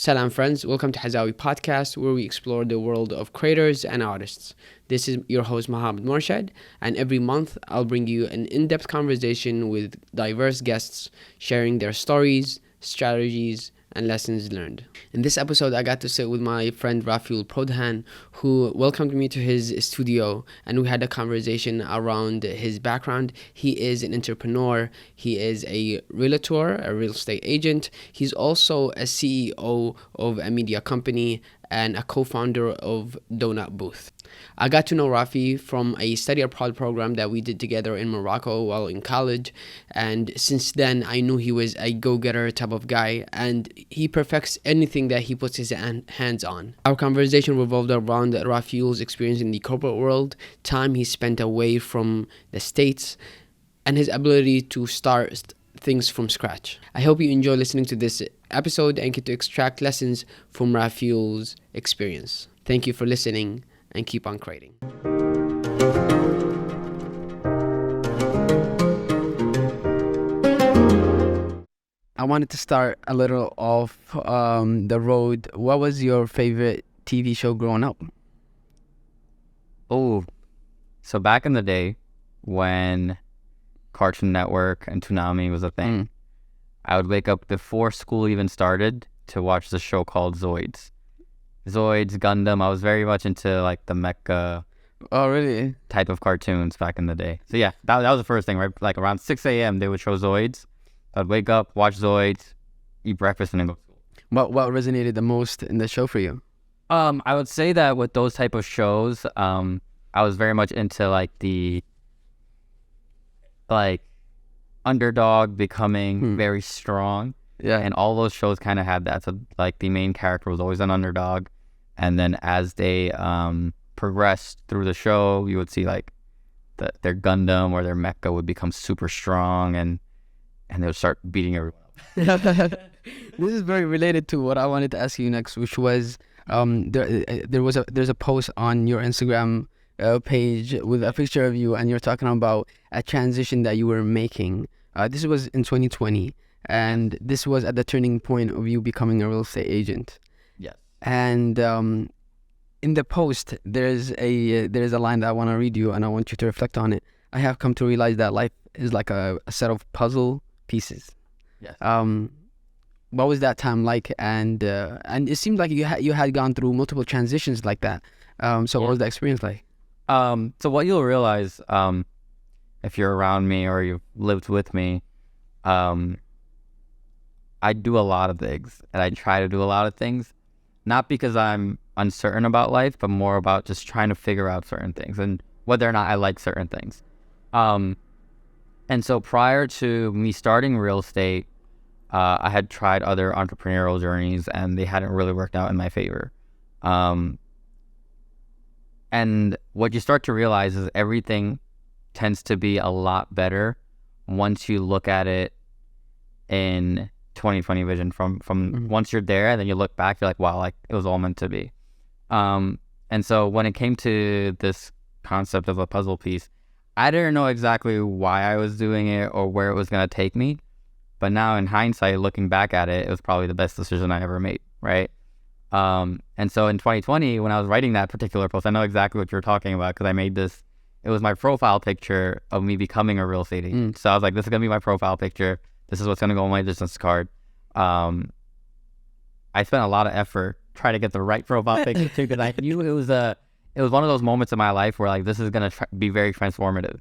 Salam friends, welcome to Hazawi Podcast, where we explore the world of creators and artists. This is your host Mohammed Morshad, and every month I'll bring you an in-depth conversation with diverse guests sharing their stories, strategies, and lessons learned. In this episode, I got to sit with my friend Rafiul Prodhan, who welcomed me to his studio, and we had a conversation around his background. He is an entrepreneur, he is a realtor, a real estate agent. He's also a CEO of a media company and a co-founder of Donut Booth. I got to know Rafi from a study abroad program that we did together in Morocco while in college, and since then I knew he was a go-getter type of guy, and he perfects anything that he puts his hands on. Our conversation revolved around Rafiul's experience in the corporate world, time he spent away from the States, and his ability to start things from scratch. I hope you enjoy listening to this episode and get to extract lessons from Rafiul's experience. Thank you for listening and keep on creating. I wanted to start a little off the road. What was your favorite TV show growing up? Oh, so back in the day when Cartoon Network and Toonami was a thing, I would wake up before school even started to watch the show called Zoids, Gundam. I was very much into like the mecha type of cartoons back in the day. So yeah, that was the first thing, right? Like around 6 a.m. they would show Zoids. I'd wake up, watch Zoids, eat breakfast, and then go to school. What resonated the most in the show for you? I would say that with those type of shows, I was very much into like the underdog becoming very strong. Yeah. And all those shows kind of had that. So like the main character was always an underdog. And then as they progressed through the show, you would see like their Gundam or their mecha would become super strong and they would start beating everyone up. This is very related to what I wanted to ask you next, which was there's a post on your Instagram page with a picture of you, and you're talking about a transition that you were making. This was in 2020, and this was at the turning point of you becoming a real estate agent. Yes. And in the post, there's a line that I want to read you, and I want you to reflect on it. I have come to realize that life is like a set of puzzle pieces. Yes. What was that time like? And it seemed like you had gone through multiple transitions like that. So what was the experience like? So what you'll realize, if you're around me or you've lived with me, I do a lot of things and I try to do a lot of things, not because I'm uncertain about life, but more about just trying to figure out certain things and whether or not I like certain things. And so prior to me starting real estate, I had tried other entrepreneurial journeys and they hadn't really worked out in my favor. And what you start to realize is everything tends to be a lot better once you look at it in 2020 vision. From once you're there and then you look back, you're like, wow, like it was all meant to be. And so when it came to this concept of a puzzle piece, I didn't know exactly why I was doing it or where it was going to take me. But now in hindsight, looking back at it, it was probably the best decision I ever made, right? And so in 2020, when I was writing that particular post, I know exactly what you're talking about because I made this. It was my profile picture of me becoming a real estate agent. So I was like, this is going to be my profile picture. This is what's going to go on my business card. I spent a lot of effort trying to get the right profile picture too because I knew it was one of those moments in my life where like this is going to be very transformative.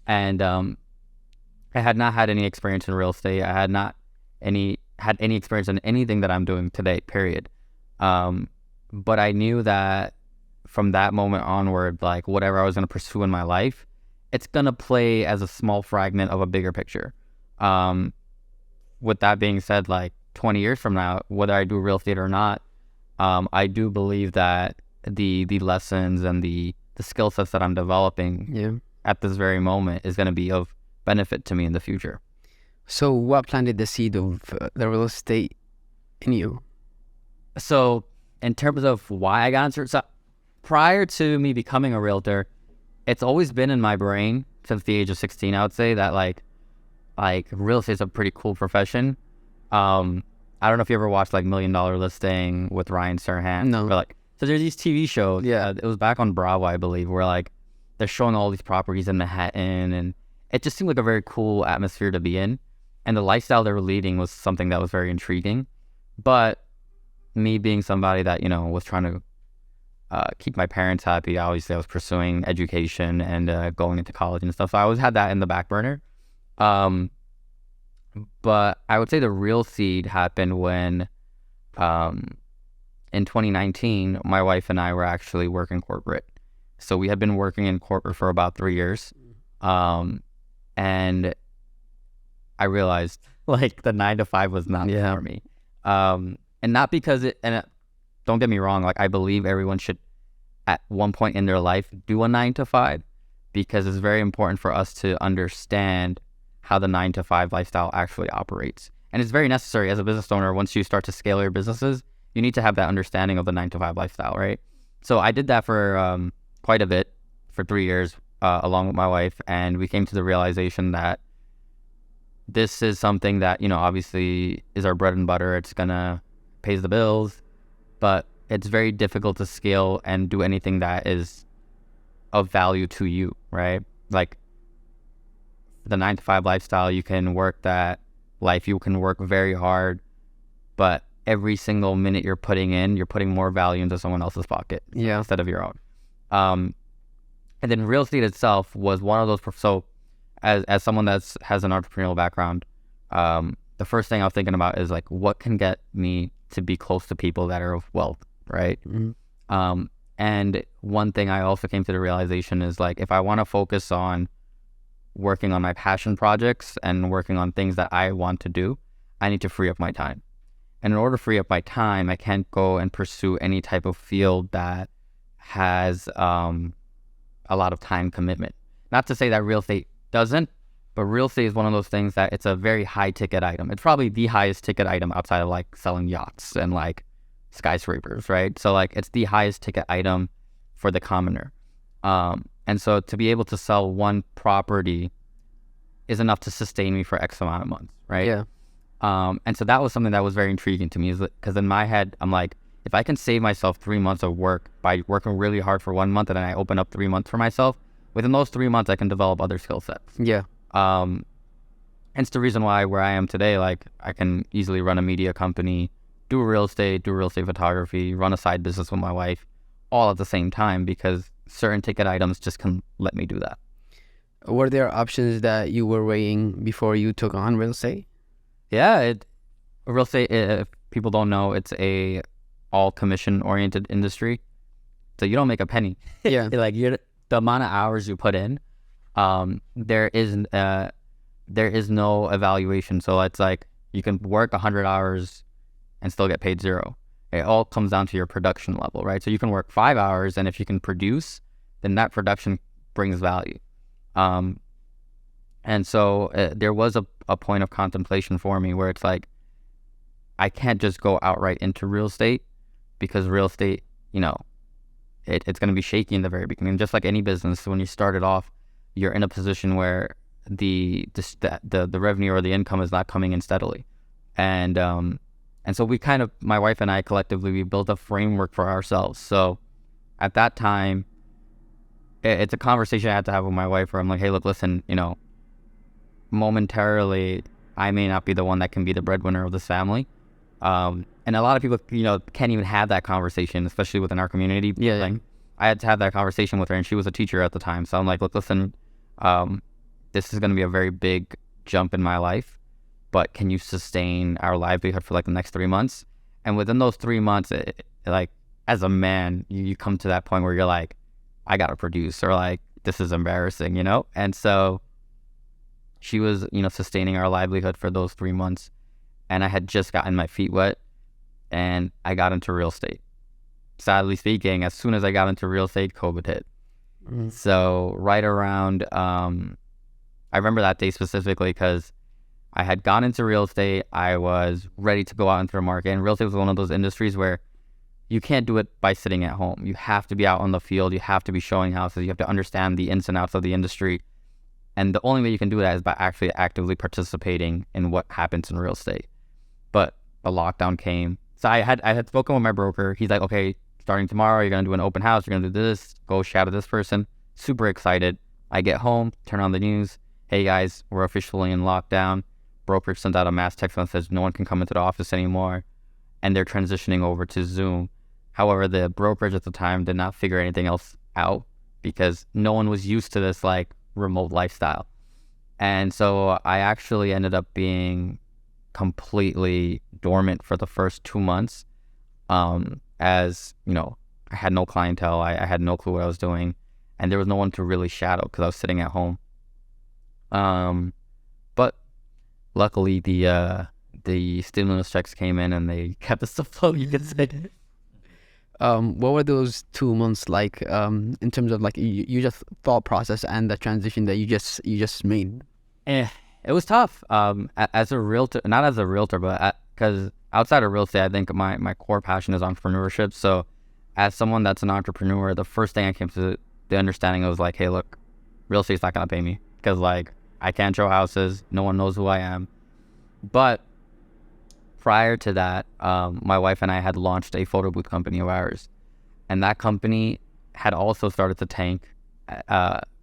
And I had not had any experience in real estate. I had not had any experience in anything that I'm doing today, period. But I knew that from that moment onward, like whatever I was going to pursue in my life, it's going to play as a small fragment of a bigger picture. With that being said, like 20 years from now, whether I do real estate or not, I do believe that the lessons and the skill sets that I'm developing at this very moment is going to be of benefit to me in the future. So what planted the seed of the real estate in you? So in terms of why I got into it, so prior to me becoming a realtor, it's always been in my brain since the age of 16, I would say, that like real estate is a pretty cool profession. I don't know if you ever watched like Million Dollar Listing with Ryan Serhant. No. Or like, so there's these TV shows. Yeah. It was back on Bravo, I believe, where like they're showing all these properties in Manhattan, and it just seemed like a very cool atmosphere to be in. And the lifestyle they were leading was something that was very intriguing. But me being somebody that, you know, was trying to keep my parents happy, obviously I was pursuing education and going into college and stuff. So I always had that in the back burner. But I would say the real seed happened when in 2019, my wife and I were actually working corporate. So we had been working in corporate for about 3 years. And I realized like the 9 to 5 was not for me. And not because don't get me wrong, like I believe everyone should at one point in their life do a 9 to 5, because it's very important for us to understand how the 9 to 5 lifestyle actually operates. And it's very necessary as a business owner. Once you start to scale your businesses, you need to have that understanding of the 9 to 5 lifestyle, right? So I did that for quite a bit, for 3 years, along with my wife. And we came to the realization that this is something that, you know, obviously is our bread and butter. It's gonna pays the bills, but it's very difficult to scale and do anything that is of value to you, right? Like the 9 to 5 lifestyle, you can work that life, you can work very hard, but every single minute you're putting in, you're putting more value into someone else's pocket instead of your own. And then real estate itself was one of those. So as someone that has an entrepreneurial background, the first thing I was thinking about is like, what can get me to be close to people that are of wealth, right? And one thing I also came to the realization is like, if I want to focus on working on my passion projects and working on things that I want to do, I need to free up my time. And in order to free up my time, I can't go and pursue any type of field that has a lot of time commitment. Not to say that real estate doesn't, but real estate is one of those things that it's a very high ticket item. It's probably the highest ticket item outside of like selling yachts and like skyscrapers, right? So like it's the highest ticket item for the commoner. And so to be able to sell one property is enough to sustain me for X amount of months, right? Yeah. And so that was something that was very intriguing to me, is because in my head, I'm like, if I can save myself 3 months of work by working really hard for 1 month and then I open up 3 months for myself, within those 3 months, I can develop other skill sets. Yeah. Hence the reason why where I am today, like I can easily run a media company, do real estate photography, run a side business with my wife, all at the same time, because certain ticket items just can let me do that. Were there options that you were weighing before you took on real estate? Yeah, real estate, if people don't know, it's a all commission oriented industry. So you don't make a penny. Yeah. Like the amount of hours you put in, there is no evaluation. So it's like you can work 100 hours and still get paid 0. It all comes down to your production level, right? So you can work 5 hours, and if you can produce, then that production brings value. And so there was a point of contemplation for me where it's like, I can't just go outright into real estate, because real estate, you know, it's going to be shaky in the very beginning. Just like any business, when you start it off, you're in a position where the revenue or the income is not coming in steadily. And so we kind of, my wife and I collectively, we built a framework for ourselves. So at that time, it's a conversation I had to have with my wife where I'm like, hey, look, listen, you know, momentarily, I may not be the one that can be the breadwinner of this family. And a lot of people, you know, can't even have that conversation, especially within our community. Yeah. Like, I had to have that conversation with her, and she was a teacher at the time. So I'm like, look, listen, this is going to be a very big jump in my life, but can you sustain our livelihood for like the next 3 months? And within those 3 months, like as a man, you come to that point where you're like, I got to produce, or like, this is embarrassing, you know? And so she was, you know, sustaining our livelihood for those 3 months. And I had just gotten my feet wet, and I got into real estate. Sadly speaking, as soon as I got into real estate, COVID hit. So right around, I remember that day specifically because I had gone into real estate. I was ready to go out into the market. And real estate was one of those industries where you can't do it by sitting at home. You have to be out on the field. You have to be showing houses. You have to understand the ins and outs of the industry. And the only way you can do that is by actually actively participating in what happens in real estate. But the lockdown came. So I had spoken with my broker. He's like, okay, starting tomorrow, you're gonna do an open house. You're gonna do this. Go shadow this person. Super excited. I get home, turn on the news. Hey guys, we're officially in lockdown. Broker sent out a mass text message. No one can come into the office anymore, and they're transitioning over to Zoom. However, the brokerage at the time did not figure anything else out because no one was used to this like remote lifestyle. And so I actually ended up being completely dormant for the first 2 months. As you know, I had no clientele. I had no clue what I was doing, and there was no one to really shadow because I was sitting at home. But luckily the stimulus checks came in and they kept us afloat, you could say. What were those 2 months like in terms of like you just thought process and the transition that you just made? It was tough. As a realtor, not as a realtor, but because outside of real estate, I think my core passion is entrepreneurship. So as someone that's an entrepreneur, the first thing I came to the understanding was like, hey, look, real estate's not gonna pay me because like I can't show houses. No one knows who I am. But prior to that, my wife and I had launched a photo booth company of ours, and that company had also started to tank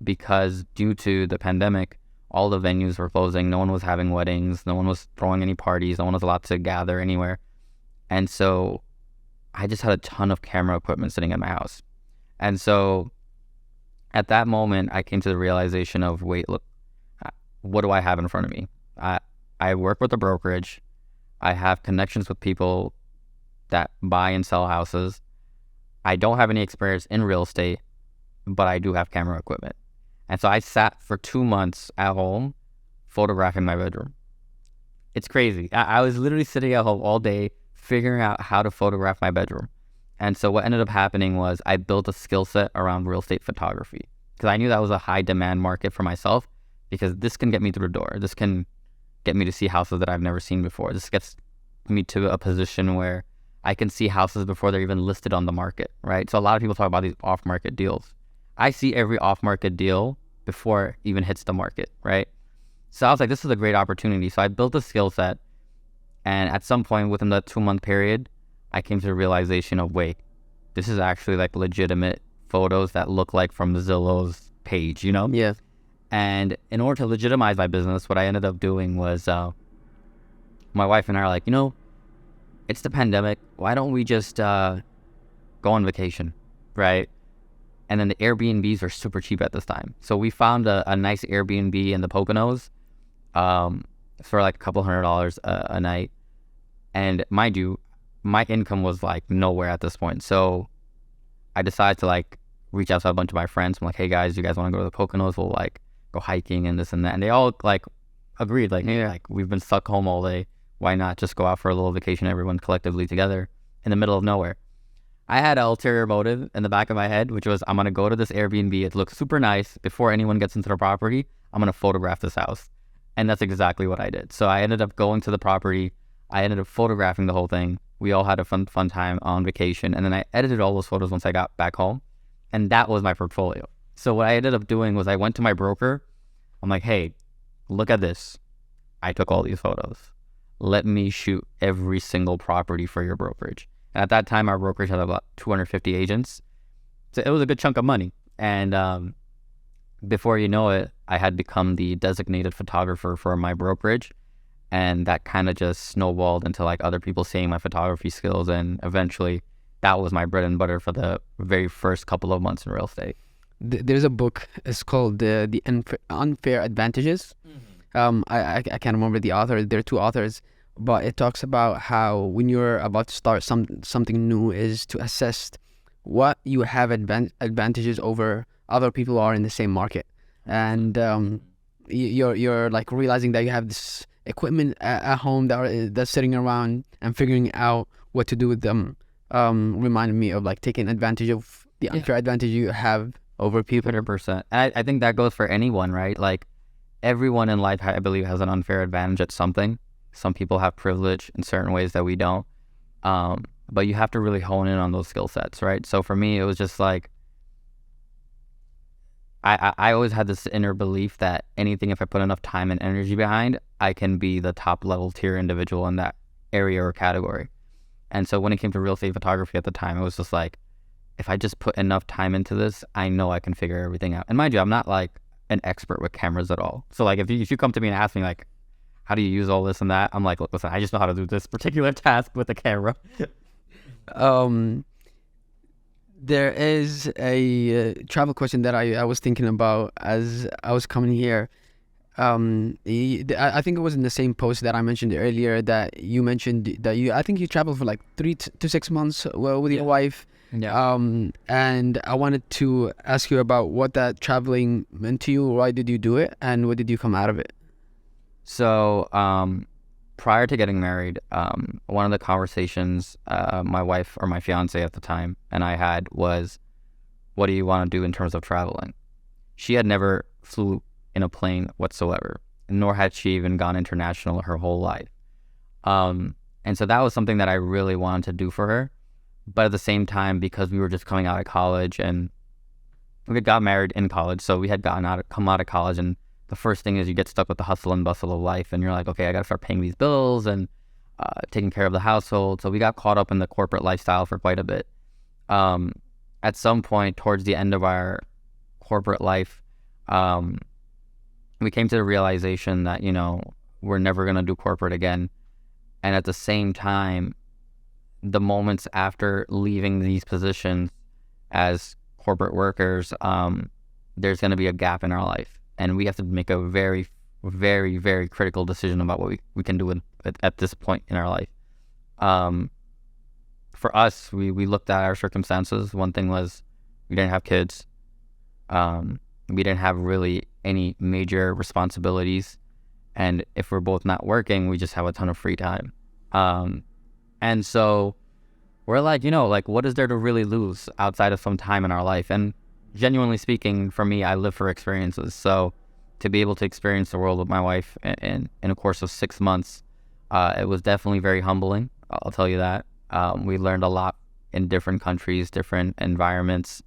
because due to the pandemic, all the venues were closing. No one was having weddings. No one was throwing any parties. No one was allowed to gather anywhere. And so I just had a ton of camera equipment sitting in my house. And so at that moment, I came to the realization of, wait, look, what do I have in front of me? I work with a brokerage. I have connections with people that buy and sell houses. I don't have any experience in real estate, but I do have camera equipment. And so I sat for 2 months at home photographing my bedroom. It's crazy. I was literally sitting at home all day figuring out how to photograph my bedroom. And so what ended up happening was I built a skill set around real estate photography because I knew that was a high demand market for myself because this can get me through the door. This can get me to see houses that I've never seen before. This gets me to a position where I can see houses before they're even listed on the market, right? So a lot of people talk about these off-market deals. I see every off-market deal before it even hits the market, right? So I was like, this is a great opportunity. So I built a skill set, and at some point within the 2-month period, I came to the realization of, wait, this is actually like legitimate photos that look like from Zillow's page, you know? Yeah. And in order to legitimize my business, what I ended up doing was my wife and I are like, it's the pandemic. Why don't we just go on vacation, right? And then the Airbnbs are super cheap at this time. So we found a nice Airbnb in the Poconos for like a couple $100 a night. And mind you, my income was like nowhere at this point. So I decided to like reach out to a bunch of my friends. I'm like, hey guys, you guys want to go to the Poconos? We'll like go hiking and this and that. And they all like agreed, like, hey, like we've been stuck home all day. Why not just go out for a little vacation, everyone collectively together in the middle of nowhere? I had an ulterior motive in the back of my head, which was I'm going to go to this Airbnb. It looks super nice. Before anyone gets into the property, I'm going to photograph this house. And that's exactly what I did. So I ended up going to the property. I ended up photographing the whole thing. We all had a fun time on vacation. And then I edited all those photos once I got back home. And that was my portfolio. So what I ended up doing was I went to my broker. I'm like, hey, look at this. I took all these photos. Let me shoot every single property for your brokerage. And at that time, our brokerage had about 250 agents. So it was a good chunk of money. And before you know it, I had become the designated photographer for my brokerage. And that kind of just snowballed into like other people seeing my photography skills. And eventually that was my bread and butter for the very first couple of months in real estate. There's a book. It's called the Unfair Advantages. I can't remember the author. There are two authors, but it talks about how when you're about to start something new is to assess what you have advantages over other people are in the same market, and you're like realizing that you have this equipment at home that's sitting around and figuring out what to do with them. Reminded me of like taking advantage of the unfair advantage you have over people. 100%. And I think that goes for anyone, right? Like everyone in life, I believe, has an unfair advantage at something. Some people have privilege in certain ways that we don't. But you have to really hone in on those skill sets, right? So for me, it was just like, I always had this inner belief that anything, if I put enough time and energy behind, I can be the top level tier individual in that area or category. And so when it came to real estate photography at the time, it was just like, if I just put enough time into this, I know I can figure everything out. And mind you, I'm not like an expert with cameras at all. So like if you come to me and ask me like, how do you use all this and that? I'm like, look, listen, I just know how to do this particular task with the camera. There is a travel question that I was thinking about as I was coming here. I think it was in the same post that I mentioned earlier that you mentioned that I think you traveled for like 3 to 6 months with your wife. Yeah. And I wanted to ask you about what that traveling meant to you. Why did you do it, and what did you come out of it? So prior to getting married, one of the conversations my wife or my fiance at the time and I had was, what do you want to do in terms of traveling? She had never flew in a plane whatsoever, nor had she even gone international her whole life. And so that was something that I really wanted to do for her. But at the same time, because we were just coming out of college and we got married in college, so we had come out of college, and the first thing is you get stuck with the hustle and bustle of life, and you're like, okay, I got to start paying these bills and taking care of the household. So we got caught up in the corporate lifestyle for quite a bit. At some point towards the end of our corporate life, we came to the realization that, we're never going to do corporate again. And at the same time, the moments after leaving these positions as corporate workers, there's going to be a gap in our life. And we have to make a very, very, very critical decision about what we can do at this point in our life. For us, we looked at our circumstances. One thing was we didn't have kids. We didn't have really any major responsibilities. And if we're both not working, we just have a ton of free time. And so we're like, what is there to really lose outside of some time in our life? And genuinely speaking, for me, I live for experiences. So to be able to experience the world with my wife in a course of 6 months, it was definitely very humbling. I'll tell you that. We learned a lot in different countries, different environments.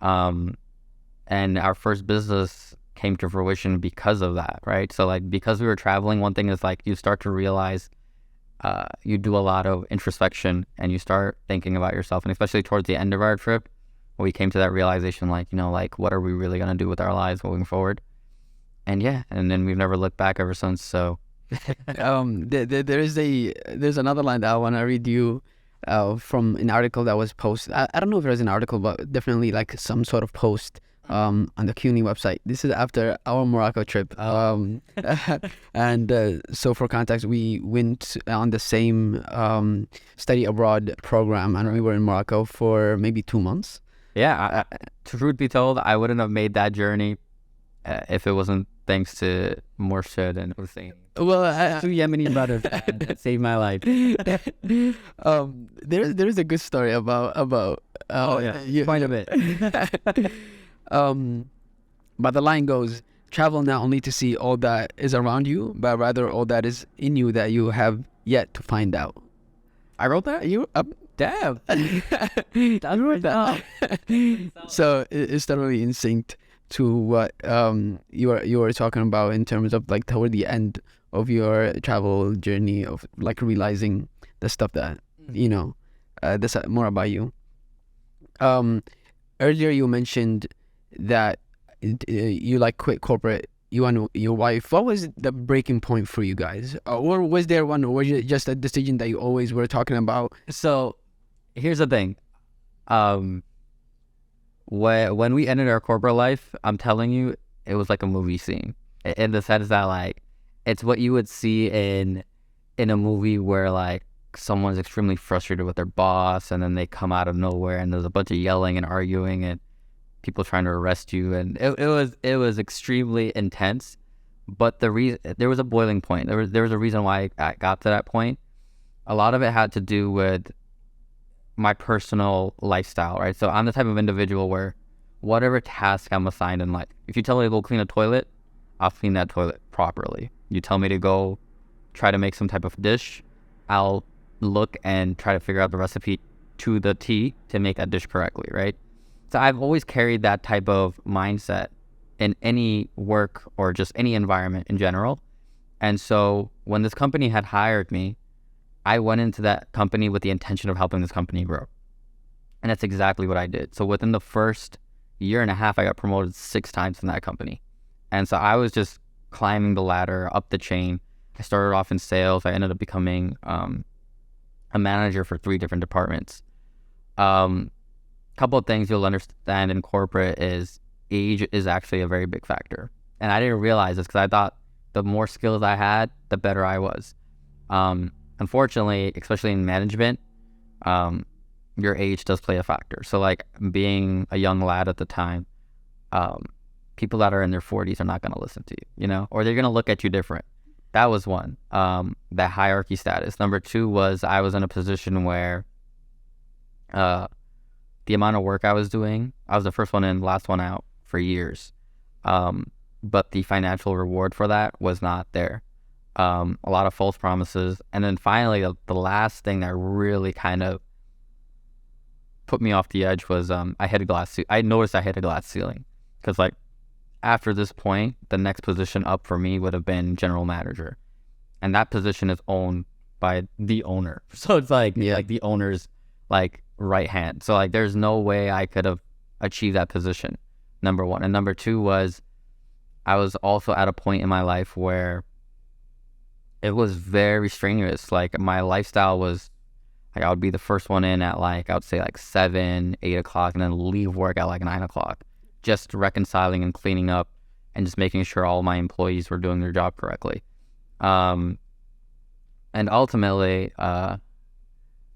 And our first business came to fruition because of that, right? So like, because we were traveling, one thing is like, you start to realize you do a lot of introspection and you start thinking about yourself. And especially towards the end of our trip, we came to that realization, like, what are we really going to do with our lives moving forward? And then we've never looked back ever since. So there's another line that I want to read you from an article that was posted. I don't know if it was an article, but definitely like some sort of post on the CUNY website. This is after our Morocco trip. And so for context, we went on the same study abroad program, and we were in Morocco for maybe 2 months. Yeah, truth be told, I wouldn't have made that journey if it wasn't thanks to Morshad and Hussein. Well, two Yemeni brothers that saved my life. There's a good story about quite a bit. But the line goes, travel not only to see all that is around you, but rather all that is in you that you have yet to find out. I wrote that? You Damn. I wrote that. So it's totally in sync to what you were talking about in terms of like toward the end of your travel journey of like realizing the stuff that that's more about you. Earlier you mentioned that you like quit corporate, you and your wife. What was the breaking point for you guys, or was there one, or was it just a decision that you always were talking about? So here's the thing. When we ended our corporate life, I'm telling you, it was like a movie scene, in the sense that like it's what you would see in a movie where like someone's extremely frustrated with their boss, and then they come out of nowhere and there's a bunch of yelling and arguing and people trying to arrest you, and it was extremely intense. But there was a boiling point. There was a reason why I got to that point. A lot of it had to do with my personal lifestyle, right? So I'm the type of individual where whatever task I'm assigned in life, if you tell me to go clean a toilet, I'll clean that toilet properly. You tell me to go try to make some type of dish, I'll look and try to figure out the recipe to the T to make that dish correctly, right? So I've always carried that type of mindset in any work or just any environment in general. And so when this company had hired me, I went into that company with the intention of helping this company grow. And that's exactly what I did. So within the first year and a half, I got promoted 6 times in that company. And so I was just climbing the ladder up the chain. I started off in sales. I ended up becoming a manager for 3 different departments. Couple of things you'll understand in corporate is age is actually a very big factor. And I didn't realize this because I thought the more skills I had, the better I was. Unfortunately, especially in management, your age does play a factor. So like being a young lad at the time, people that are in their 40s are not going to listen to you, or they're going to look at you different. That was one, that hierarchy status. Number 2 was I was in a position where the amount of work I was doing, I was the first one in, last one out for years. But the financial reward for that was not there. A lot of false promises. And then finally, the last thing that really kind of put me off the edge was I noticed I hit a glass ceiling. Because like after this point, the next position up for me would have been general manager. And that position is owned by the owner. So it's like, like the owner's like right hand. So like there's no way I could have achieved that position, number 1. And number 2 was I was also at a point in my life where it was very strenuous. Like my lifestyle was like I would be the first one in at like, I would say like 7, 8 o'clock and then leave work at like 9 o'clock, just reconciling and cleaning up and just making sure all my employees were doing their job correctly. And ultimately,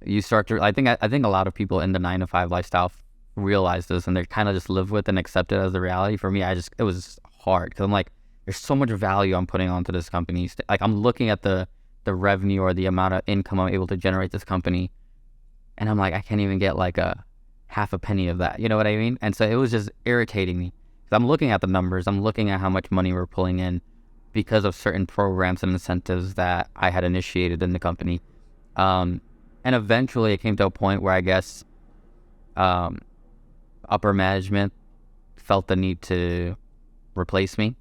you start to, I think a lot of people in the 9 to 5 lifestyle realize this and they kind of just live with and accept it as the reality. For me, it was hard because I'm like, there's so much value I'm putting onto this company. Like I'm looking at the revenue or the amount of income I'm able to generate this company, and I'm like, I can't even get like a half a penny of that. You know what I mean? And so it was just irritating me. I'm looking at the numbers. I'm looking at how much money we're pulling in because of certain programs and incentives that I had initiated in the company. And eventually it came to a point where I guess upper management felt the need to replace me,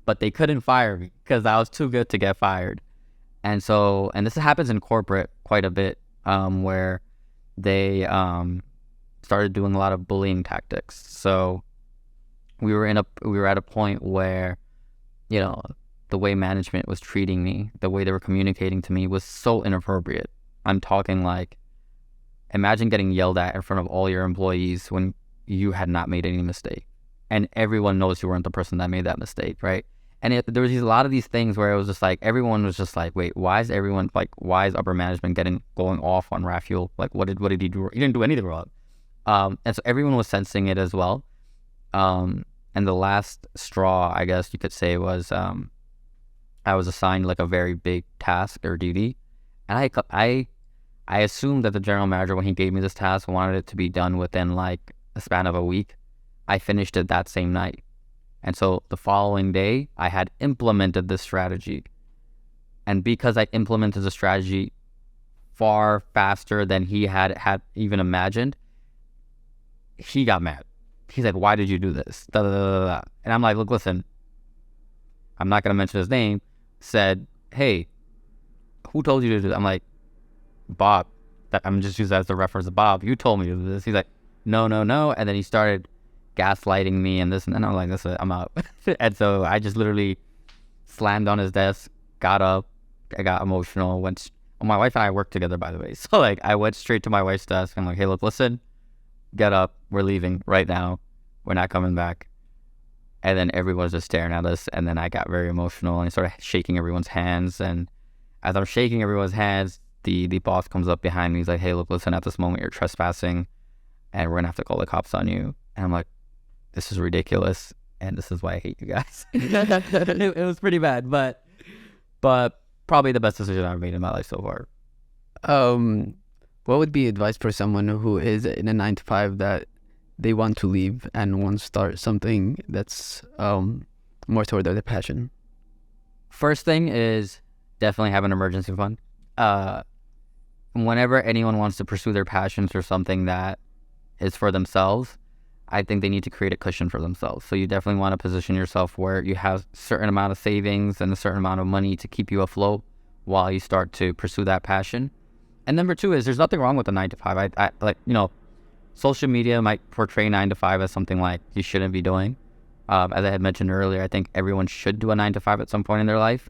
but they couldn't fire me because I was too good to get fired. And so, and this happens in corporate quite a bit, where they started doing a lot of bullying tactics. So we were at a point where, the way management was treating me, the way they were communicating to me was so inappropriate. I'm talking like, imagine getting yelled at in front of all your employees when you had not made any mistake. And everyone knows you weren't the person that made that mistake, right? And there was a lot of these things where it was just like, everyone was just like, wait, why is upper management going off on Rafiul? Like, what did he do? He didn't do anything wrong. And so everyone was sensing it as well. And the last straw, I guess you could say, was I was assigned like a very big task or duty. And I assumed that the general manager, when he gave me this task, wanted it to be done within like a span of a week. I finished it that same night. And so the following day, I had implemented this strategy. And because I implemented the strategy far faster than he had even imagined, he got mad. He's like, why did you do this? Da, da, da, da, da. And I'm like, look, listen, I'm not going to mention his name, said, hey, who told you to do that? I'm like, Bob. I'm just using that as a reference to Bob. You told me to do this. He's like, no. And then he started gaslighting me and this, and then I'm like, listen, I'm out. And so I just literally slammed on his desk, got up, I got emotional, my wife and I worked together, by the way. So like I went straight to my wife's desk. I'm like, hey, look, listen, get up. We're leaving right now. We're not coming back. And then everyone was just staring at us. And then I got very emotional and I started shaking everyone's hands. And as I'm shaking everyone's hands, the boss comes up behind me. He's like, hey, look, listen, at this moment, you're trespassing and we're going to have to call the cops on you. And I'm like, this is ridiculous. And this is why I hate you guys. It was pretty bad, but probably the best decision I've made in my life so far. What would be advice for someone who is in a 9 to 5 that they want to leave and want to start something that's more toward their passion? First thing is definitely have an emergency fund. Whenever anyone wants to pursue their passions or something that is for themselves, I think they need to create a cushion for themselves. So you definitely want to position yourself where you have a certain amount of savings and a certain amount of money to keep you afloat while you start to pursue that passion. And number two is there's nothing wrong with a 9 to 5. I like, social media might portray 9 to 5 as something like you shouldn't be doing. As I had mentioned earlier, I think everyone should do a 9 to 5 at some point in their life,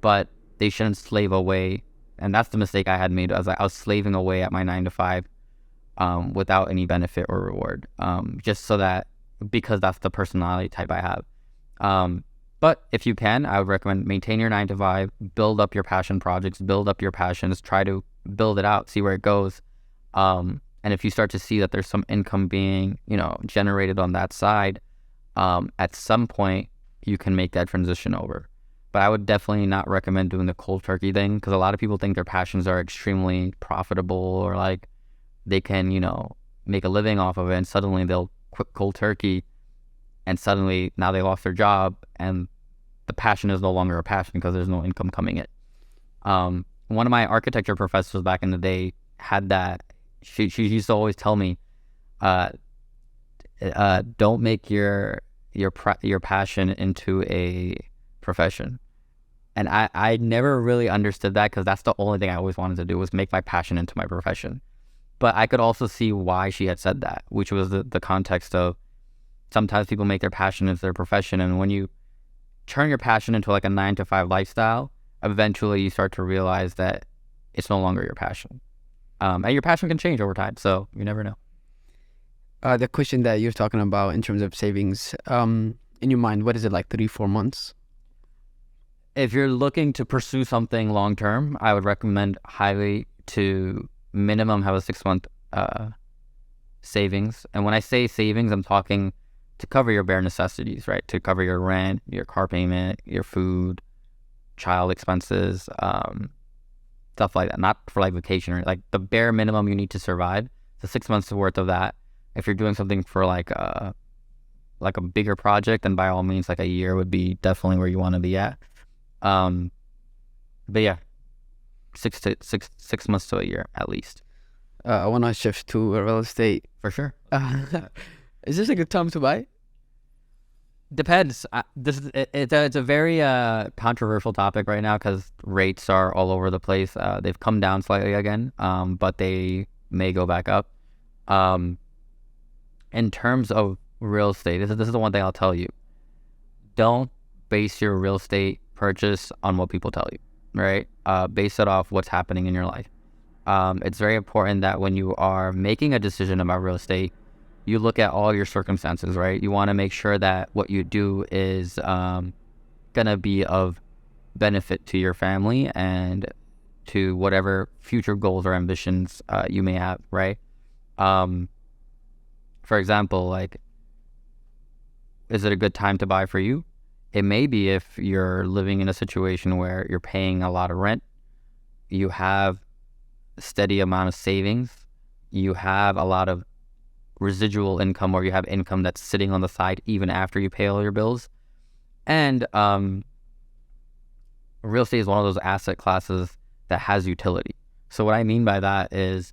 but they shouldn't slave away. And that's the mistake I had made. I was slaving away at my 9 to 5 without any benefit or reward, just so that, because that's the personality type I have. But if you can, I would recommend maintain your 9 to 5, build up your passion projects, build up your passions, try to build it out, see where it goes. And if you start to see that there's some income being, generated on that side, at some point you can make that transition over. But I would definitely not recommend doing the cold turkey thing, because a lot of people think their passions are extremely profitable, or like they can, make a living off of it, and suddenly they'll quit cold turkey, and suddenly now they lost their job, and the passion is no longer a passion because there's no income coming in. One of my architecture professors back in the day had that. She used to always tell me, don't make your passion into a profession. And I never really understood that, because that's the only thing I always wanted to do, was make my passion into my profession. But I could also see why she had said that, which was the context of sometimes people make their passion into their profession. And when you turn your passion into like a 9 to 5 lifestyle, eventually you start to realize that it's no longer your passion. And your passion can change over time, so you never know. The question that you're talking about in terms of savings, in your mind, what is it, like 3-4 months? If you're looking to pursue something long term, I would recommend highly to minimum have a 6-month savings. And when I say savings, I'm talking to cover your bare necessities, right? To cover your rent, your car payment, your food, child expenses, stuff like that. Not for like vacation, or like the bare minimum you need to survive. So 6 months worth of that. If you're doing something for like a bigger project, then by all means, like a year would be definitely where you want to be at. But yeah, 6 months to a year at least. I want to shift to real estate. For sure. Is this a good time to buy? Depends. It's a very controversial topic right now, because rates are all over the place. They've come down slightly again, but they may go back up. In terms of real estate, this is the one thing I'll tell you. Don't base your real estate purchase on what people tell you, right? Base it off what's happening in your life. It's very important that when you are making a decision about real estate, you look at all your circumstances, right? You want to make sure that what you do is going to be of benefit to your family and to whatever future goals or ambitions you may have, right? For example, like, is it a good time to buy for you? It may be if you're living in a situation where you're paying a lot of rent, you have a steady amount of savings, you have a lot of residual income, or you have income that's sitting on the side even after you pay all your bills. And real estate is one of those asset classes that has utility. So what I mean by that is,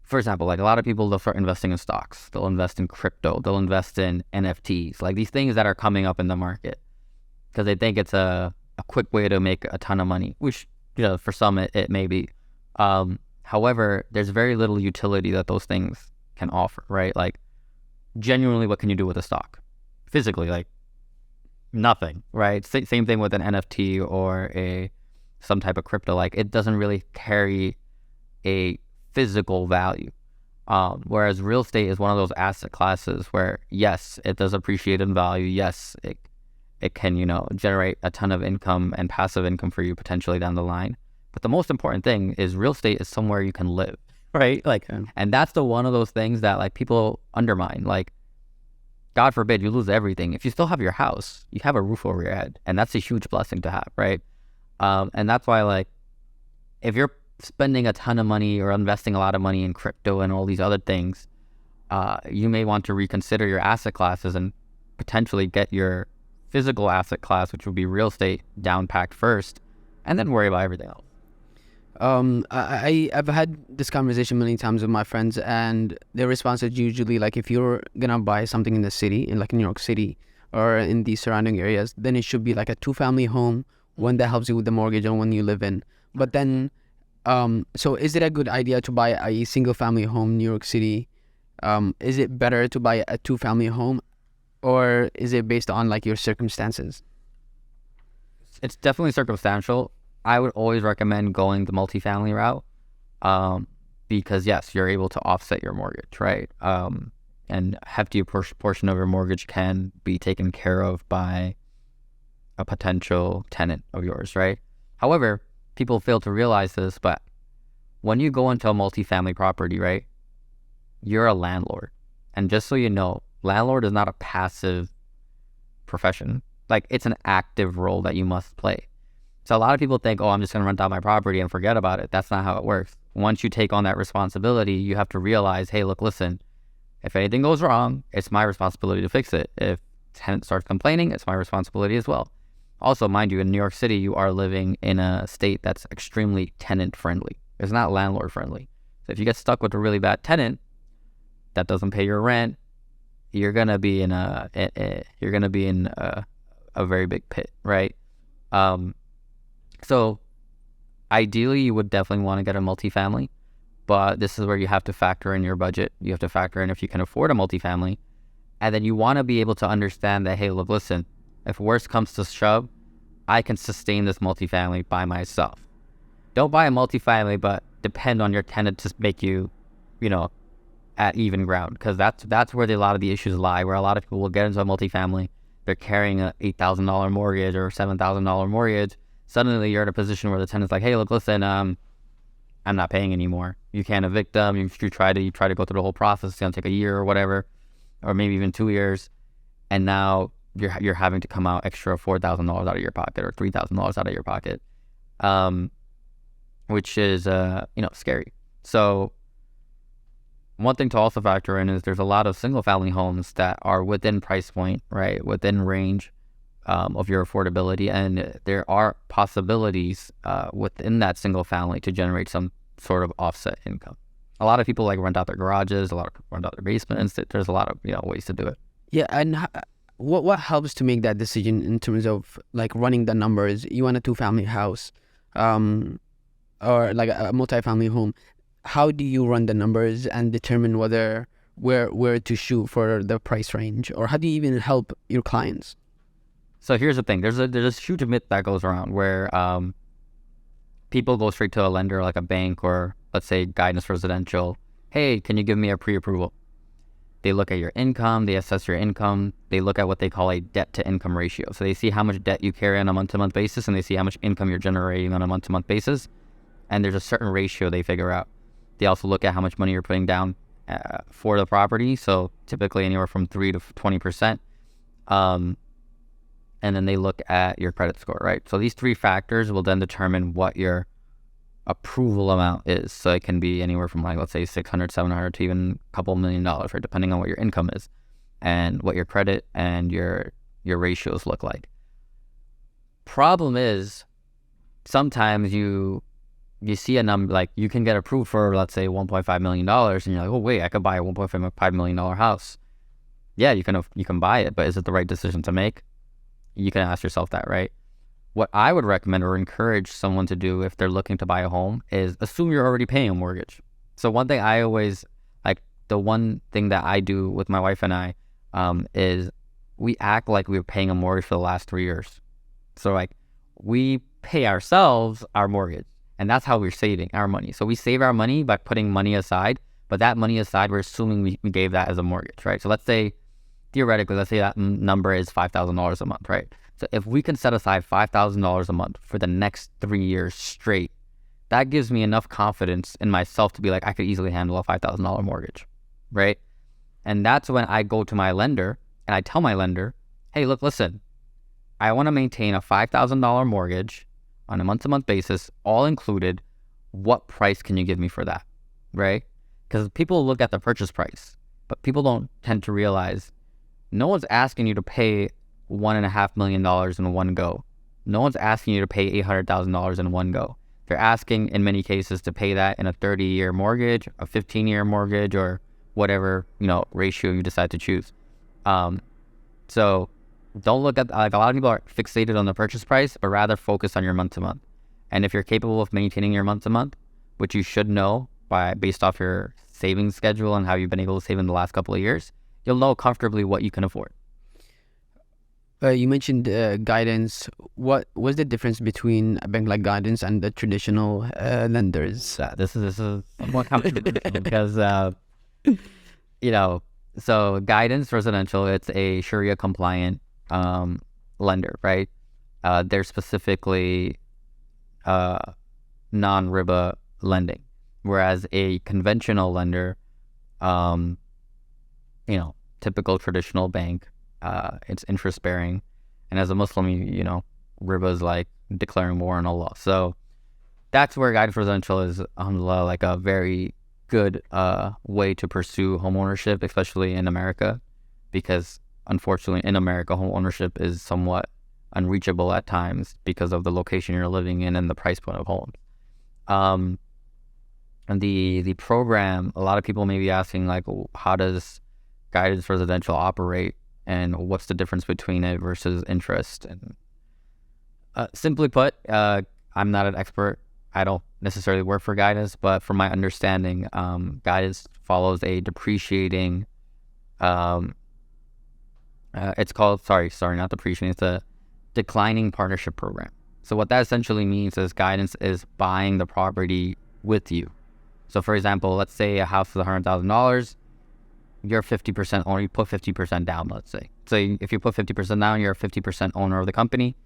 for example, like a lot of people, they'll start investing in stocks, they'll invest in crypto, they'll invest in NFTs, like these things that are coming up in the market, because they think it's a quick way to make a ton of money, which, for some it may be. However, there's very little utility that those things can offer, right? Like, genuinely, what can you do with a stock? Physically, like, nothing, right? Same thing with an NFT or some type of crypto. Like, it doesn't really carry a physical value. Whereas real estate is one of those asset classes where, yes, it does appreciate in value. Yes, it can, generate a ton of income and passive income for you potentially down the line. But the most important thing is real estate is somewhere you can live, right? Like, and that's one of those things that like people undermine. Like, God forbid you lose everything. If you still have your house, you have a roof over your head, and that's a huge blessing to have, right? And that's why, like, if you're spending a ton of money or investing a lot of money in crypto and all these other things, you may want to reconsider your asset classes and potentially get your physical asset class, which would be real estate, down packed first, and then worry about everything else. I've had this conversation many times with my friends, and their response is usually like, if you're gonna buy something in the city, in like New York City or in the surrounding areas, then it should be like a 2-family home one that helps you with the mortgage and one you live in. But then, so is it a good idea to buy a single family home in New York City? Is it better to buy a 2-family home, or is it based on like your circumstances? It's definitely circumstantial. I would always recommend going the multifamily route, because yes, you're able to offset your mortgage, right? And hefty portion of your mortgage can be taken care of by a potential tenant of yours, right? However, people fail to realize this, but when you go into a multifamily property, right, you're a landlord. And just so you know, landlord is not a passive profession. Like, it's an active role that you must play. So a lot of people think, oh, I'm just going to rent out my property and forget about it. That's not how it works. Once you take on that responsibility, you have to realize, hey, look, listen, if anything goes wrong, it's my responsibility to fix it. If tenant starts complaining, it's my responsibility as well. Also, mind you, in New York City, you are living in a state that's extremely tenant friendly. It's not landlord friendly. So if you get stuck with a really bad tenant that doesn't pay your rent, you're gonna be in a very big pit, right? So ideally, you would definitely want to get a multifamily, but this is where you have to factor in your budget. You have to factor in if you can afford a multifamily, and then you want to be able to understand that, hey, look, listen, if worse comes to shove, I can sustain this multifamily by myself. Don't buy a multifamily, but depend on your tenant to make you, at even ground, because that's where a lot of the issues lie, where a lot of people will get into a multifamily, they're carrying a $8,000 mortgage or $7,000 mortgage. Suddenly you're in a position where the tenant's like, hey, look, listen, I'm not paying anymore. You can't evict them. You try to go through the whole process. It's gonna take a year or whatever, or maybe even 2 years, and now you're having to come out extra $4,000 out of your pocket or $3,000 out of your pocket, which is scary. So one thing to also factor in is there's a lot of single family homes that are within price point, right, within range of your affordability, and there are possibilities within that single family to generate some sort of offset income. A lot of people like rent out their garages, a lot of people rent out their basements. There's a lot of ways to do it. Yeah, and what helps to make that decision in terms of like running the numbers? You want a 2-family house, or like a multi-family home. How do you run the numbers and determine where to shoot for the price range, or how do you even help your clients? So here's the thing: there's a huge myth that goes around where people go straight to a lender like a bank or let's say Guidance Residential. Hey, can you give me a pre-approval? They look at your income, they assess your income, they look at what they call a debt to income ratio. So they see how much debt you carry on a month-to-month basis, and they see how much income you're generating on a month-to-month basis, and there's a certain ratio they figure out. They also look at how much money you're putting down for the property, so typically anywhere from 3 to 20%. And then they look at your credit score, right? So these 3 factors will then determine what your approval amount is. So it can be anywhere from like, let's say $600, $700 to even a couple $1 million, right? Depending on what your income is and what your credit and your ratios look like. Problem is, sometimes you see a number, like you can get approved for, let's say $1.5 million, and you're like, oh wait, I could buy a $1.5 million house. Yeah, you can buy it, but is it the right decision to make? You can ask yourself that, right? What I would recommend or encourage someone to do if they're looking to buy a home is assume you're already paying a mortgage. So one thing I always, like the one thing that I do with my wife and I is we act like we were paying a mortgage for the last 3 years. So like we pay ourselves our mortgage, and that's how we're saving our money. So we save our money by putting money aside, but that money aside, we're assuming we gave that as a mortgage, right? So let's say, theoretically, let's say that number is $5,000 a month, right? So if we can set aside $5,000 a month for the next 3 years straight, that gives me enough confidence in myself to be like, I could easily handle a $5,000 mortgage, right? And that's when I go to my lender and I tell my lender, hey, look, listen, I want to maintain a $5,000 mortgage on a month-to-month basis, all included. What price can you give me for that, right? Because people look at the purchase price, but people don't tend to realize no one's asking you to pay $1.5 million in one go. No one's asking you to pay $800,000 in one go. They're asking, in many cases, to pay that in a 30-year mortgage, a 15-year mortgage, or whatever ratio you decide to choose. So don't look at, like, a lot of people are fixated on the purchase price, but rather focus on your month to month. And if you're capable of maintaining your month to month, which you should know based off your savings schedule and how you've been able to save in the last couple of years, you'll know comfortably what you can afford. You mentioned guidance. What was the difference between a bank like Guidance and the traditional lenders? This is somewhat controversial because so Guidance Residential, it's a Sharia-compliant lender, right? They're specifically non-riba lending, whereas a conventional lender, typical traditional bank, it's interest bearing, and as a Muslim, riba is like declaring war on Allah. So that's where Guidance Residential is, alhamdulillah, like a very good way to pursue home ownership, especially in America, because unfortunately in America, home ownership is somewhat unreachable at times because of the location you're living in and the price point of homes. And the program, a lot of people may be asking, like, how does Guidance Residential operate, and what's the difference between it versus interest? And simply put, I'm not an expert. I don't necessarily work for Guidance, but from my understanding, Guidance follows a depreciating, it's called, not depreciating, it's a declining partnership program. So what that essentially means is Guidance is buying the property with you. So for example, let's say a house is $100,000, you're 50% owner, you put 50% down, let's say. So if you put 50% down, you're a 50% owner of the company.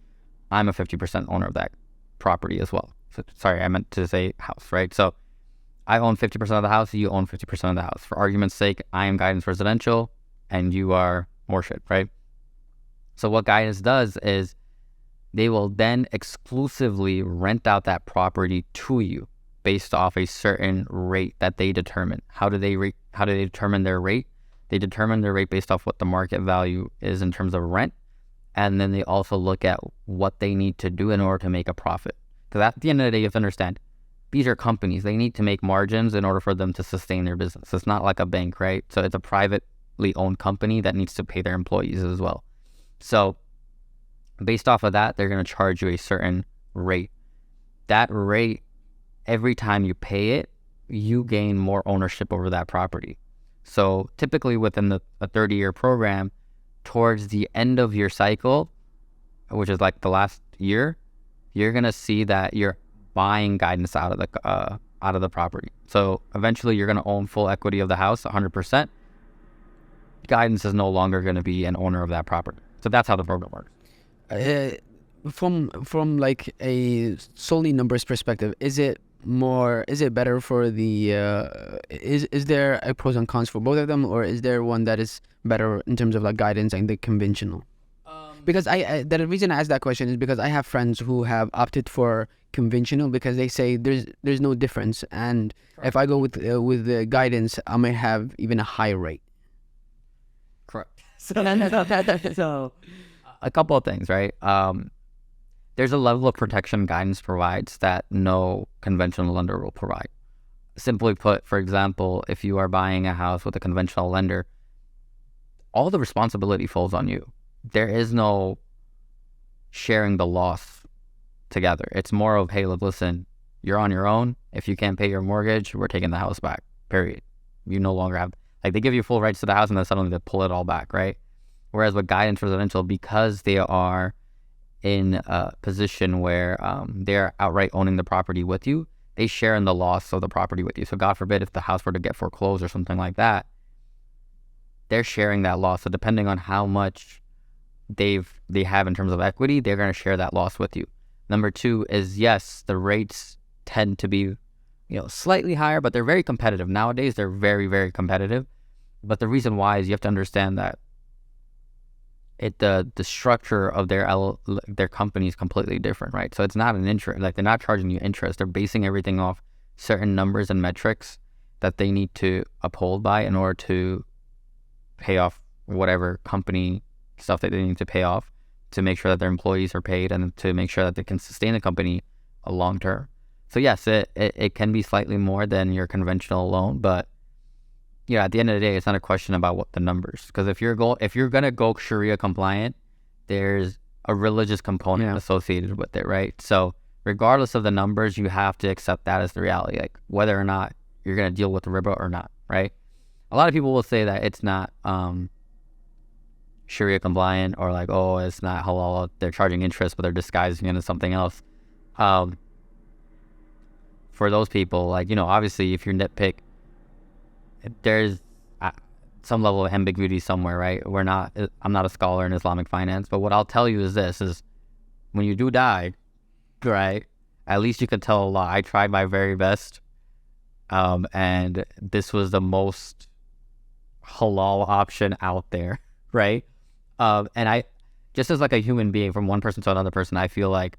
I'm a 50% owner of that property as well. So, sorry, I meant to say house, right? So I own 50% of the house, you own 50% of the house. For argument's sake, I am Guidance Residential and you are Morshid, right? So what Guidance does is they will then exclusively rent out that property to you based off a certain rate that they determine. How do they determine their rate? They determine their rate based off what the market value is in terms of rent. And then they also look at what they need to do in order to make a profit. Because at the end of the day, you have to understand, these are companies. They need to make margins in order for them to sustain their business. It's not like a bank, right? So it's a privately owned company that needs to pay their employees as well. So based off of that, they're going to charge you a certain rate. That rate, every time you pay it, you gain more ownership over that property. So typically within a 30-year program, towards the end of your cycle, which is like the last year, you're going to see that you're buying Guidance out of the property. So eventually you're going to own full equity of the house, 100%. Guidance is no longer going to be an owner of that property. So that's how the program works. From like a solely numbers perspective, is it better for the is there a pros and cons for both of them, or is there one that is better in terms of like Guidance and the conventional? Because the reason I asked that question is because I have friends who have opted for conventional because they say there's no difference, and correct, if I go with the Guidance, I may have even a higher rate. Correct. So a couple of things, right? There's a level of protection Guidance provides that no conventional lender will provide. Simply put, for example, if you are buying a house with a conventional lender, all the responsibility falls on you. There is no sharing the loss together. It's more of, hey, look, listen, you're on your own. If you can't pay your mortgage, we're taking the house back, period. You no longer have, like, they give you full rights to the house and then suddenly they pull it all back, right? Whereas with Guidance Residential, because they are in a position where they're outright owning the property with you, they share in the loss of the property with you. So God forbid if the house were to get foreclosed or something like that, they're sharing that loss. So depending on how much they have in terms of equity, they're going to share that loss with you. Number two is, yes, the rates tend to be slightly higher, but they're very competitive. Nowadays, they're very, very competitive. But the reason why is you have to understand that the structure of their company is completely different, right? So it's not an interest, like they're not charging you interest. They're basing everything off certain numbers and metrics that they need to uphold by in order to pay off whatever company stuff that they need to pay off, to make sure that their employees are paid and to make sure that they can sustain the company a long term. So yes, it can be slightly more than your conventional loan, but at the end of the day, it's not a question about what the numbers. Because if you're gonna go Sharia compliant, there's a religious component Yeah. associated with it, right? So regardless of the numbers, you have to accept that as the reality, like whether or not you're going to deal with riba or not, right? A lot of people will say that it's not Sharia compliant, or like, oh, it's not halal, they're charging interest, but they're disguising it as something else. For those people, like, you know, obviously if you nitpick, there's some level of ambiguity somewhere, right? I'm not a scholar in Islamic finance, but what I'll tell you is this, is when you do die, right, at least you can tell Allah, I tried my very best, and this was the most halal option out there, right? And I, just as like a human being, from one person to another person, I feel like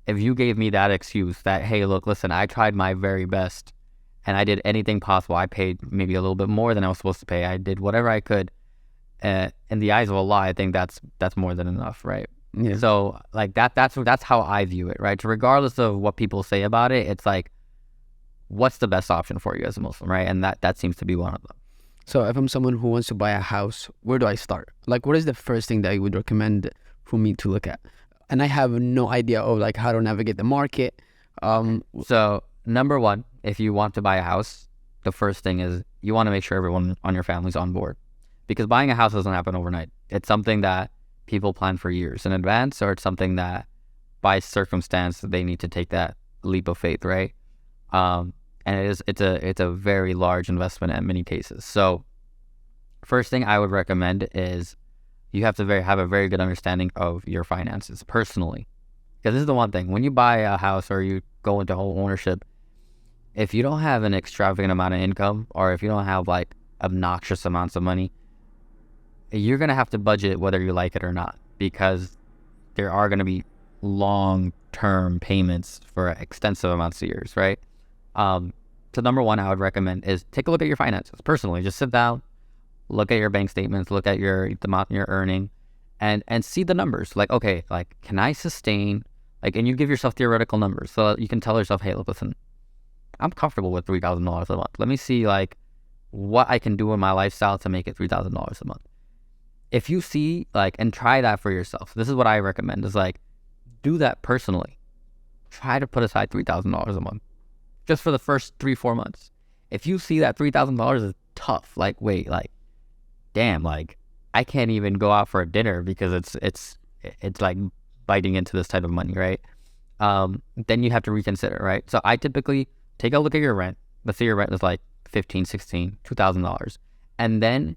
if you gave me that excuse that, hey, look, listen, I tried my very best and I did anything possible. I paid maybe a little bit more than I was supposed to pay. I did whatever I could. In the eyes of Allah, I think that's more than enough, right? Yeah. So like that's how I view it, right? So regardless of what people say about it, it's like, what's the best option for you as a Muslim, right? And that seems to be one of them. So if I'm someone who wants to buy a house, where do I start? Like, what is the first thing that you would recommend for me to look at? And I have no idea of like how to navigate the market. So number one, if you want to buy a house, the first thing is you want to make sure everyone on your family's on board, because buying a house doesn't happen overnight. It's something that people plan for years in advance, or it's something that by circumstance they need to take that leap of faith, right? And it's a very large investment in many cases. So first thing I would recommend is you have to have a very good understanding of your finances personally. Because this is the one thing, when you buy a house or you go into home ownership, if you don't have an extravagant amount of income, or if you don't have like obnoxious amounts of money, you're going to have to budget whether you like it or not, because there are going to be long-term payments for extensive amounts of years, right? So number one I would recommend is take a look at your finances personally. Just sit down, look at your bank statements, look at the amount you're earning, and see the numbers. Like, okay, like, can I sustain, like, and you give yourself theoretical numbers so you can tell yourself, hey, look, listen, I'm comfortable with $3,000 a month. Let me see like what I can do in my lifestyle to make it $3,000 a month. If you see like, and try that for yourself. This is what I recommend, is like, do that personally. Try to put aside $3,000 a month just for the first 3-4 months. If you see that $3,000 is tough, like, wait, like, damn, like, I can't even go out for a dinner because it's like biting into this type of money, right? Then you have to reconsider, right? So I typically take a look at your rent. Let's say your rent is like $1,500, $1,600, $2,000, and then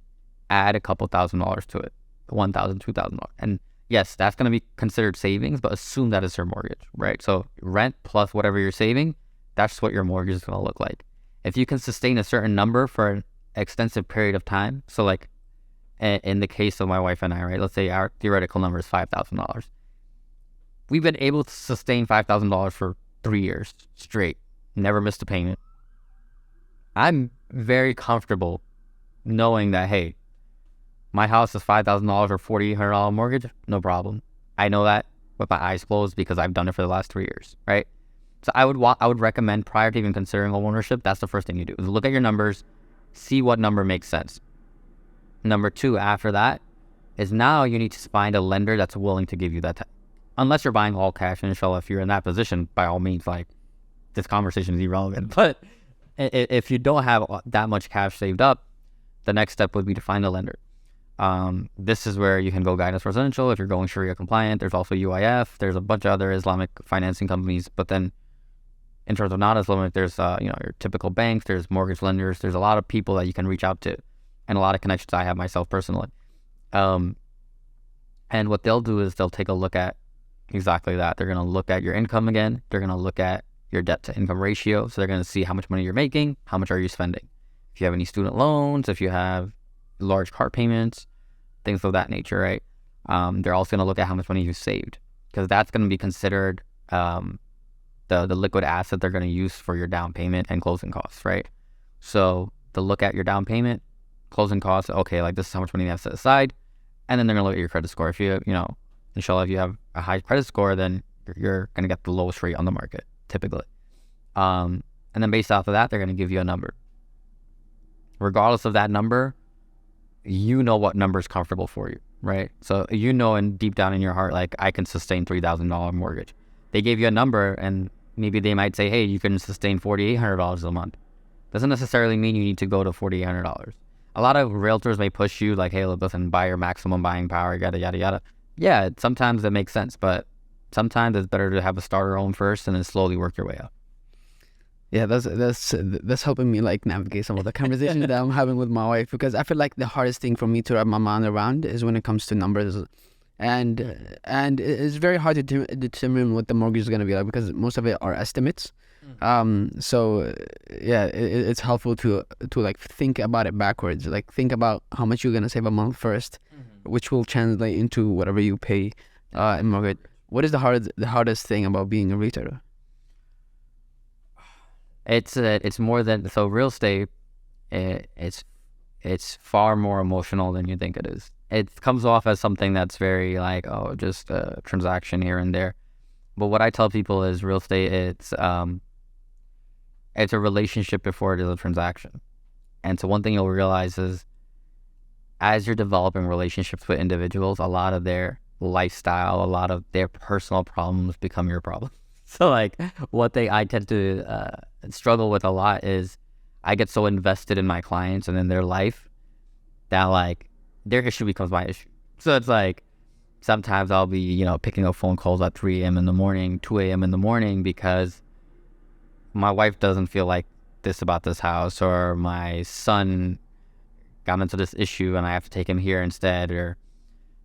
add a couple $1,000s to it, $1,000, $2,000, and yes, that's going to be considered savings, but assume that is your mortgage, right? So rent plus whatever you're saving, that's what your mortgage is going to look like. If you can sustain a certain number for an extensive period of time, so like in the case of my wife and I, right, let's say our theoretical number is $5,000. We've been able to sustain $5,000 for 3 years straight, never missed a payment. I'm very comfortable knowing that, hey, my house is $5,000 or $4,800 mortgage, no problem. I know that with my eyes closed because I've done it for the last 3 years, right? So I would recommend, prior to even considering home ownership, that's the first thing you do, is look at your numbers, see what number makes sense. Number two, after that, is now you need to find a lender that's willing to give you that unless you're buying all cash, and inshallah, if you're in that position, by all means, like, this conversation is irrelevant. But if you don't have that much cash saved up, the next step would be to find a lender. This is where you can go Guidance Residential if you're going Sharia compliant. There's also UIF. There's a bunch of other Islamic financing companies. But then in terms of non-Islamic, there's your typical banks, there's mortgage lenders, there's a lot of people that you can reach out to, and a lot of connections I have myself personally. And what they'll do is they'll take a look at exactly that. They're going to look at your income again. They're going to look at your debt to income ratio. So they're going to see how much money you're making, how much are you spending. If you have any student loans, if you have large car payments, things of that nature, right? They're also going to look at how much money you saved, because that's going to be considered the liquid asset they're going to use for your down payment and closing costs, right? So they'll look at your down payment, closing costs. Okay, like, this is how much money you have set aside, and then they're going to look at your credit score. If you inshallah, if you have a high credit score, then you're going to get the lowest rate on the market typically. And then based off of that, they're going to give you a number. Regardless of that number, you know what number is comfortable for you. right? So you know, and deep down in your heart, like, I can sustain $3,000 mortgage. They gave you a number, and maybe they might say, hey, you can sustain $4,800 a month. Doesn't necessarily mean you need to go to $4,800. A lot of realtors may push you like, hey, listen, buy your maximum buying power, yada, yada, yada. Yeah, sometimes that makes sense, but sometimes it's better to have a starter home first and then slowly work your way up. Yeah, that's helping me like navigate some of the conversations that I'm having with my wife, because I feel like the hardest thing for me to wrap my mind around is when it comes to numbers, and it's very hard to determine what the mortgage is going to be like, because most of it are estimates. So yeah, it's helpful to like think about it backwards, like think about how much you're going to save a month first, which will translate into whatever you pay in mortgage. What is the hardest thing about being a retailer? It's more than, so real estate, it's far more emotional than you think it is. It comes off as something that's very like, oh, just a transaction here and there. But what I tell people is real estate, it's a relationship before it is a transaction. And so one thing you'll realize is, as you're developing relationships with individuals, a lot of their lifestyle, a lot of their personal problems become your problem. So like I tend to struggle with a lot is, I get so invested in my clients and in their life that like their issue becomes my issue. So it's like sometimes I'll be, picking up phone calls at 3 a.m. in the morning, 2 a.m. in the morning, because my wife doesn't feel like this about this house, or my son got into this issue and I have to take him here instead, or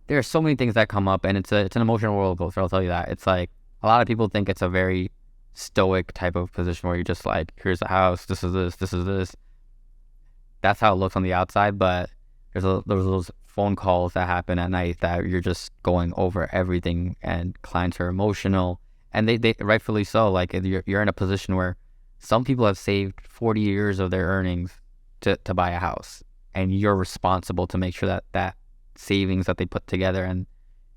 there are so many things that come up, and it's an emotional roller coaster, I'll tell you that. It's like, a lot of people think it's a very stoic type of position where you're just like, here's the house, this is this, this is this. That's how it looks on the outside, but there's those phone calls that happen at night that you're just going over everything, and clients are emotional, and they rightfully so. Like, you're in a position where some people have saved 40 years of their earnings to buy a house, and you're responsible to make sure that savings that they put together and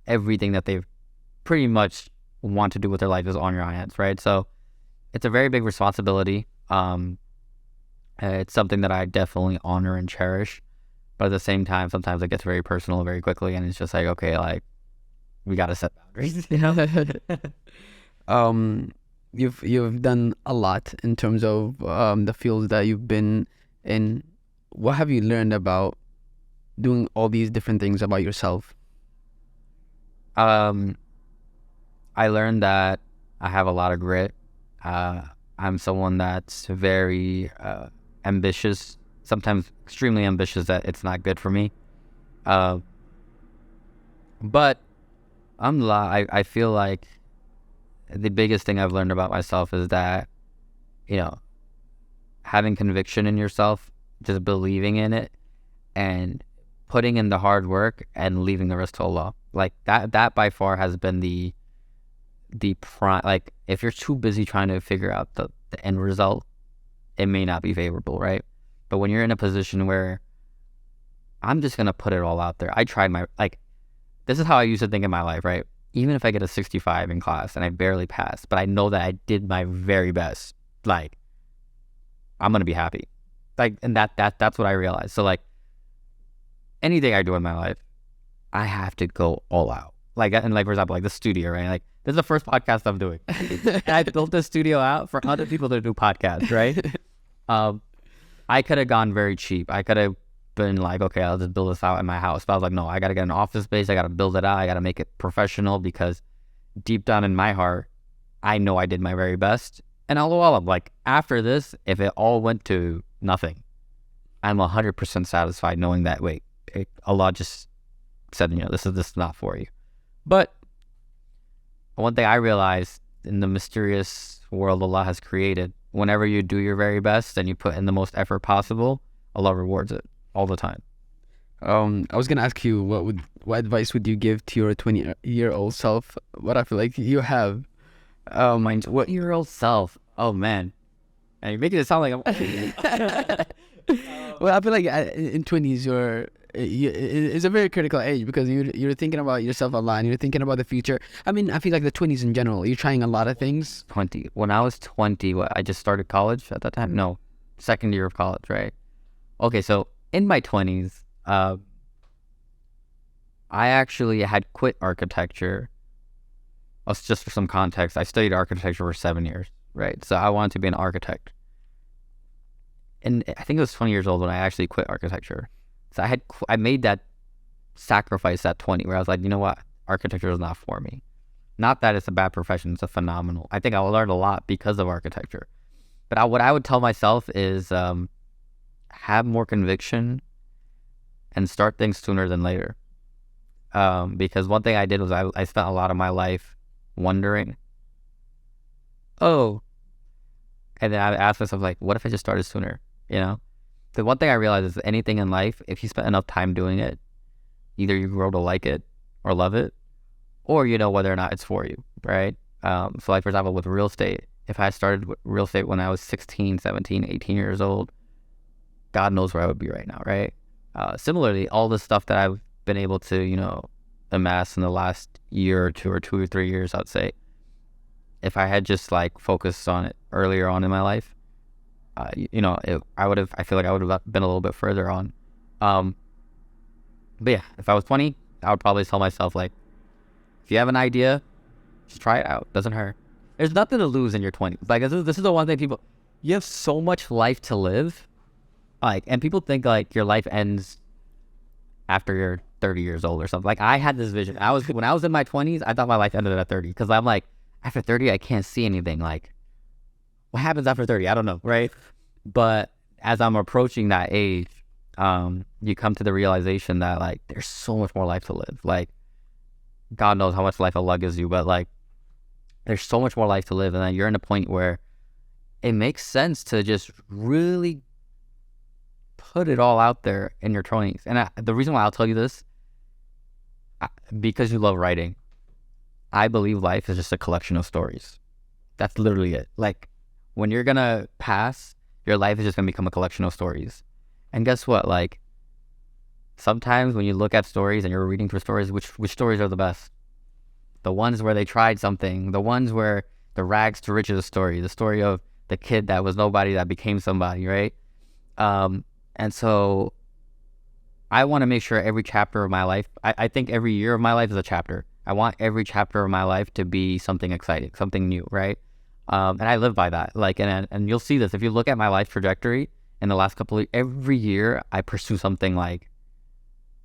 everything that they've pretty much want to do with their life is on your hands, right? So it's a very big responsibility. It's something that I definitely honor and cherish, but at the same time, sometimes it gets very personal very quickly, and it's just like, okay, like, we got to set boundaries. You've done a lot in terms of the fields that you've been in. What have you learned about doing all these different things about yourself? I learned that I have a lot of grit. I'm someone that's very ambitious, sometimes extremely ambitious, that it's not good for me. But I feel like the biggest thing I've learned about myself is that, having conviction in yourself, just believing in it, and putting in the hard work and leaving the rest to Allah. Like that by far has been the prime. Like, if you're too busy trying to figure out the end result, it may not be favorable, right? But when you're in a position where I'm just gonna put it all out there, I tried this is how I used to think in my life, right? Even if I get a 65 in class and I barely pass, but I know that I did my very best, like, I'm gonna be happy. Like, and that's what I realized. So like, anything I do in my life, I have to go all out. Like, and like, for example, like the studio, right? Like, this is the first podcast I'm doing. And I built the studio out for other people to do podcasts, right? I could have gone very cheap. I could have been like, okay, I'll just build this out in my house. But I was like, no, I got to get an office space. I got to build it out. I got to make it professional, because deep down in my heart, I know I did my very best. And although I'm like, after this, if it all went to nothing, I'm 100% satisfied knowing that, wait, Allah just said, this is not for you. But one thing I realized, in the mysterious world Allah has created, whenever you do your very best and you put in the most effort possible, Allah rewards it all the time. I was gonna ask you, what advice would you give to your 20-year-old self? What I feel like you have. My 20-year-old self. Oh man, and you're making it sound like I'm. Well, I feel like in 20s, it's a very critical age, because you're thinking about yourself a lot, and you're thinking about the future. I mean, I feel like the 20s in general, you're trying a lot of things. 20. When I was 20, I just started college at that time. No, second year of college, right? Okay, so in my 20s, I actually had quit architecture. Just for some context, I studied architecture for 7 years, right? So I wanted to be an architect. And I think it was 20 years old when I actually quit architecture. So I made that sacrifice at 20, where I was like, you know what? Architecture is not for me. Not that it's a bad profession, it's a phenomenal. I think I learned a lot because of architecture. But what I would tell myself is have more conviction and start things sooner than later. Because one thing I did was I spent a lot of my life wondering, and then I asked myself, like, what if I just started sooner? You know? The one thing I realized is anything in life, if you spend enough time doing it, either you grow to like it or love it, or you know whether or not it's for you, right? So like, for example, with real estate, if I started with real estate when I was 16, 17, 18 years old, God knows where I would be right now, right? Similarly, all the stuff that I've been able to, amass in the last year or 2 or 3 years, I'd say, if I had just like focused on it earlier on in my life, I feel like I would have been a little bit further on. But yeah, if I was 20, I would probably tell myself, like, if you have an idea, just try it out. Doesn't hurt. There's nothing to lose in your 20s. Like, this is the one thing you have so much life to live. Like, and people think like your life ends after you're 30 years old or something. Like, I had this vision. When I was in my 20s, I thought my life ended at 30, because I'm like, after 30, I can't see anything. Like, what happens after 30? I don't know, right? But as I'm approaching that age, you come to the realization that, like, there's so much more life to live. Like, God knows how much life gives you, but like, there's so much more life to live, and then you're in a point where it makes sense to just really put it all out there in your 20s. And the reason why I'll tell you this, because you love writing, I believe life is just a collection of stories. That's literally it. Like, when you're gonna pass, your life is just gonna become a collection of stories. And guess what? Like, sometimes when you look at stories and you're reading through stories, which stories are the best? The ones where they tried something, the ones where the rags to riches story, the story of the kid that was nobody that became somebody, right? And so I want to make sure every chapter of my life, I think every year of my life is a chapter. I want every chapter of my life to be something exciting, something new, right? And I live by that. Like, and you'll see this if you look at my life trajectory in the last couple of every year, I pursue something like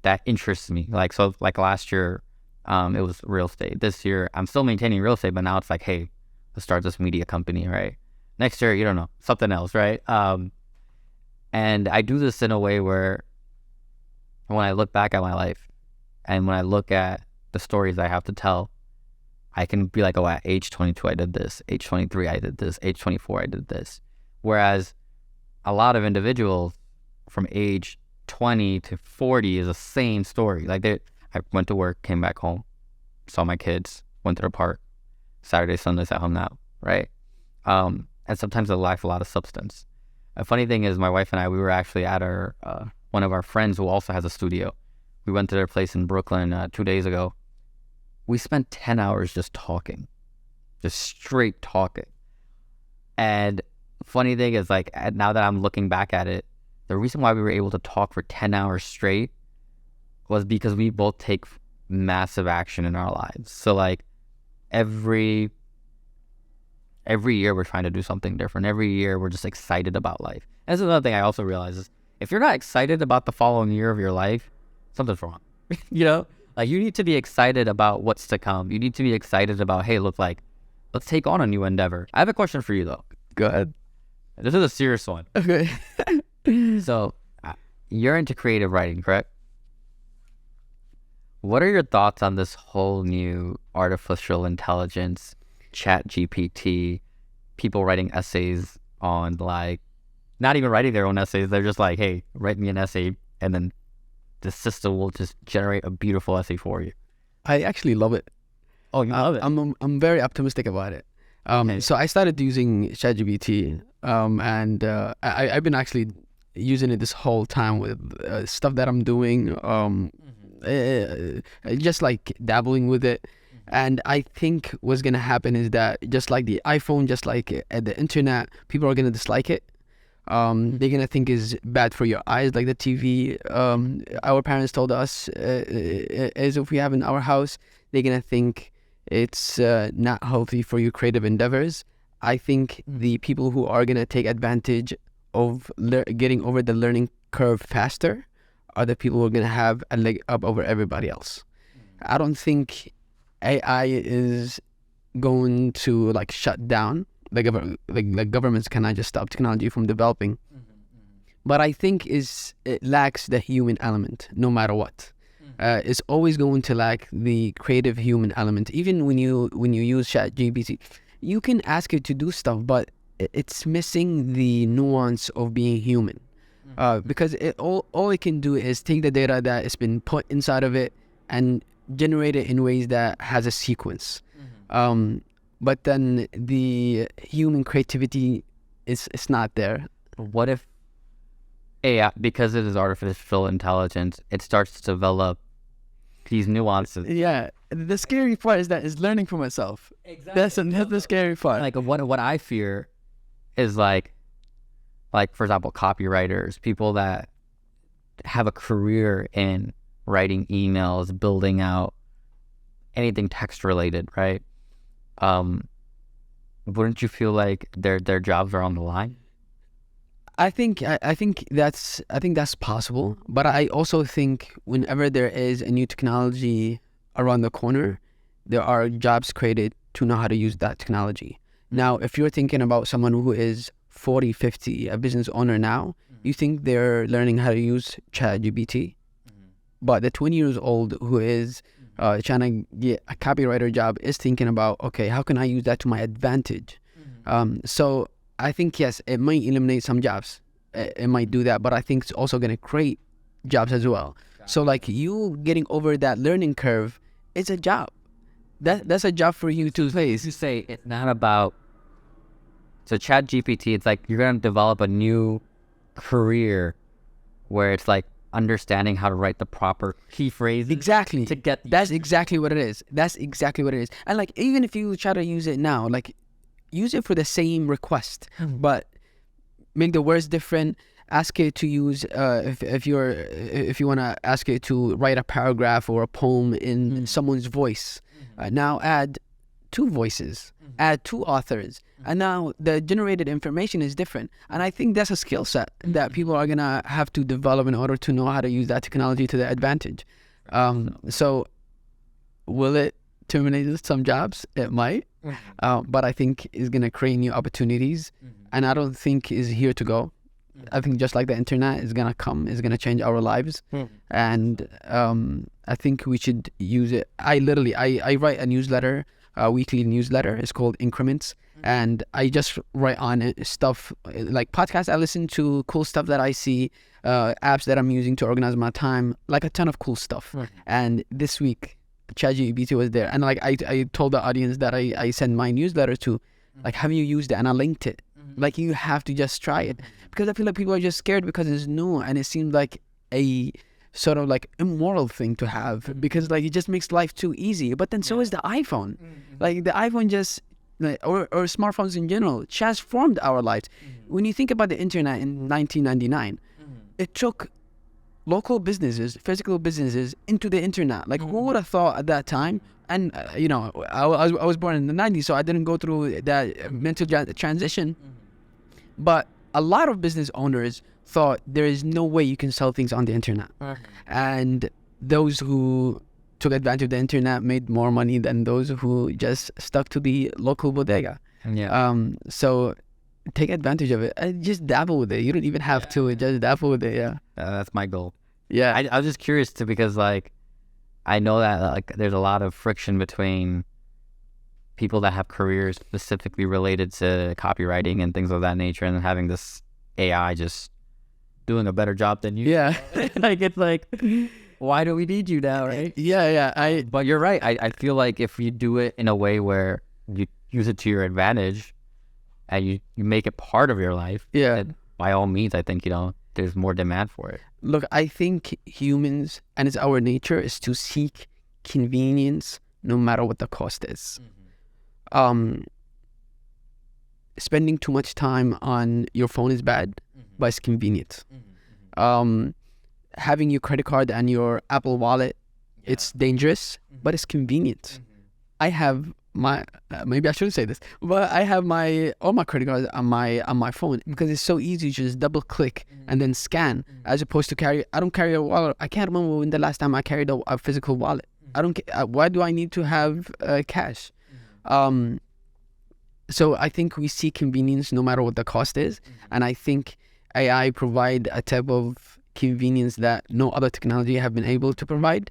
that interests me. Like, so like last year, it was real estate. This year, I'm still maintaining real estate, but now it's like, hey, let's start this media company, right? Next year, you don't know, something else, right? And I do this in a way where when I look back at my life and when I look at the stories I have to tell, I can be like, oh, at age 22, I did this. Age 23, I did this. Age 24, I did this. Whereas a lot of individuals from age 20 to 40 is the same story. Like, I went to work, came back home, saw my kids, went to the park, Saturday, Sundays at home now, right? And sometimes they lack a lot of substance. A funny thing is, my wife and I, we were actually at our one of our friends who also has a studio. We went to their place in Brooklyn 2 days ago. We spent 10 hours just talking, just straight talking. And funny thing is, like, now that I'm looking back at it, the reason why we were able to talk for 10 hours straight was because we both take massive action in our lives. So like every year we're trying to do something different. Every year we're just excited about life. And that's another thing I also realize is, if you're not excited about the following year of your life, something's wrong. Like, you need to be excited about what's to come. You need to be excited about, hey, look, like, let's take on a new endeavor. I have a question for you though. Go ahead. This is a serious one. Okay. So you're into creative writing, correct? What are your thoughts on this whole new artificial intelligence, chat GPT, people writing essays on, like, not even writing their own essays. They're just like, hey, write me an essay, and then the system will just generate a beautiful essay for you. I actually love it. Oh, you love it? I'm very optimistic about it. Okay. So I started using ChatGPT, and I've been actually using it this whole time with stuff that I'm doing, just like dabbling with it. And I think what's gonna happen is that, just like the iPhone, just like the internet, people are gonna dislike it. they're gonna think is bad for your eyes, like the TV. Our parents told us, as if we have in our house, they're gonna think it's not healthy for your creative endeavors. I think the people who are gonna take advantage of getting over the learning curve faster are the people who are gonna have a leg up over everybody else. I don't think AI is going to like shut down the governments cannot just stop technology from developing. But I think it lacks the human element no matter what. It's always going to lack the creative human element. Even when you use ChatGPT, you can ask it to do stuff, but it's missing the nuance of being human. Because all it can do is take the data that has been put inside of it and generate it in ways that has a sequence. But then the human creativity is not there. What if AI, because it is artificial intelligence, it starts to develop these nuances? Yeah, the scary part is that it's learning from itself. Exactly. That's the scary part. Like what I fear is like for example, copywriters, people that have a career in writing emails, building out anything text related, right? Wouldn't you feel like their jobs are on the line? I think that's possible, but I also think whenever there is a new technology around the corner, there are jobs created to know how to use that technology. Now, if you're thinking about someone who is 40, 50, a business owner now, you think they're learning how to use ChatGPT, but the 20 years old who is trying to get a copywriter job is thinking about, okay, how can I use that to my advantage? So I think, yes, it might eliminate some jobs. It might do that, but I think it's also going to create jobs as well. So like you getting over that learning curve, it's a job. That's a job for you to face. You say it's not about, so ChatGPT, it's like you're going to develop a new career where it's like understanding how to write the proper key phrases. Exactly. To get That's exactly what it is. That's exactly what it is. And like, even if you try to use it now, like use it for the same request, but make the words different. Ask it to use, if you want to ask it to write a paragraph or a poem in someone's voice. Now add 2 voices, add 2 authors, and now the generated information is different. And I think that's a skill set that people are gonna have to develop in order to know how to use that technology to their advantage. So will it terminate some jobs? It might, but I think it's gonna create new opportunities, and I don't think it's here to go. I think just like the internet is gonna come, it's gonna change our lives, and I think we should use it. I write a newsletter, a weekly newsletter. It's called Increments, and I just write on it stuff like podcasts I listen to, cool stuff that I see, apps that I'm using to organize my time, like a ton of cool stuff. And this week, ChatGPT was there, and like I told the audience that I send my newsletter to, like, have you used it? And I linked it. Like, you have to just try it, because I feel like people are just scared because it's new and it seems like a sort of like immoral thing to have, because like it just makes life too easy. But then so is the iPhone. Like the iPhone just like, or smartphones in general transformed our lives. When you think about the internet in 1999, it took local businesses, physical businesses, into the internet. Like who would have thought at that time? And you know, I was born in the 90s, so I didn't go through that mental transition. But a lot of business owners thought there is no way you can sell things on the internet. And those who took advantage of the internet made more money than those who just stuck to the local bodega. So take advantage of it. Just dabble with it. You don't even have to. Just dabble with it. That's my goal. Yeah. I was just curious too, because like I know that like there's a lot of friction between people that have careers specifically related to copywriting and things of that nature, and having this AI just doing a better job than you. Yeah. Like it's like, why do we need you now, right? Yeah. But you're right. I feel like if you do it in a way where you use it to your advantage and you make it part of your life, then by all means, I think, you know, there's more demand for it. Look, I think humans, and it's our nature, is to seek convenience no matter what the cost is. spending too much time on your phone is bad, but it's convenient. Having your credit card and your Apple Wallet, it's dangerous, but it's convenient. I have my maybe I shouldn't say this, but I have all my credit cards on my phone because it's so easy to just double click and then scan, as opposed to I don't carry a wallet. I can't remember when the last time I carried a physical wallet. I don't. Why do I need to have cash? So I think we see convenience no matter what the cost is, and I think AI provide a type of convenience that no other technology have been able to provide,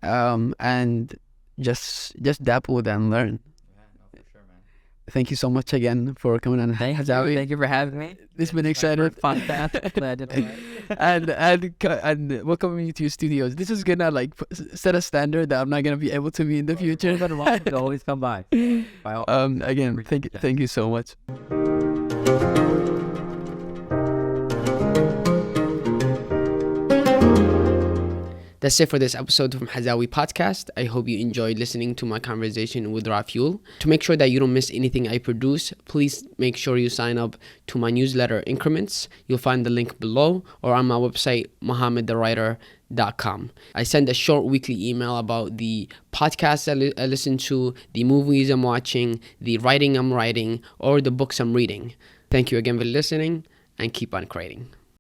and just dabble with it and learn. Yeah, no, for sure, man. Thank you so much again for coming on. Thank you for having me. It's been exciting. Fun fact. Glad I did it right. and welcoming you to your studios. This is gonna set a standard that I'm not gonna be able to meet in the future. But always come by. Again, thank you so much. That's it for this episode from Hazawi Podcast. I hope you enjoyed listening to my conversation with Rafiul. To make sure that you don't miss anything I produce, please make sure you sign up to my newsletter Increments. You'll find the link below or on my website, mohammedthewriter.com. I send a short weekly email about the podcasts I listen to, the movies I'm watching, the writing I'm writing, or the books I'm reading. Thank you again for listening, and keep on creating.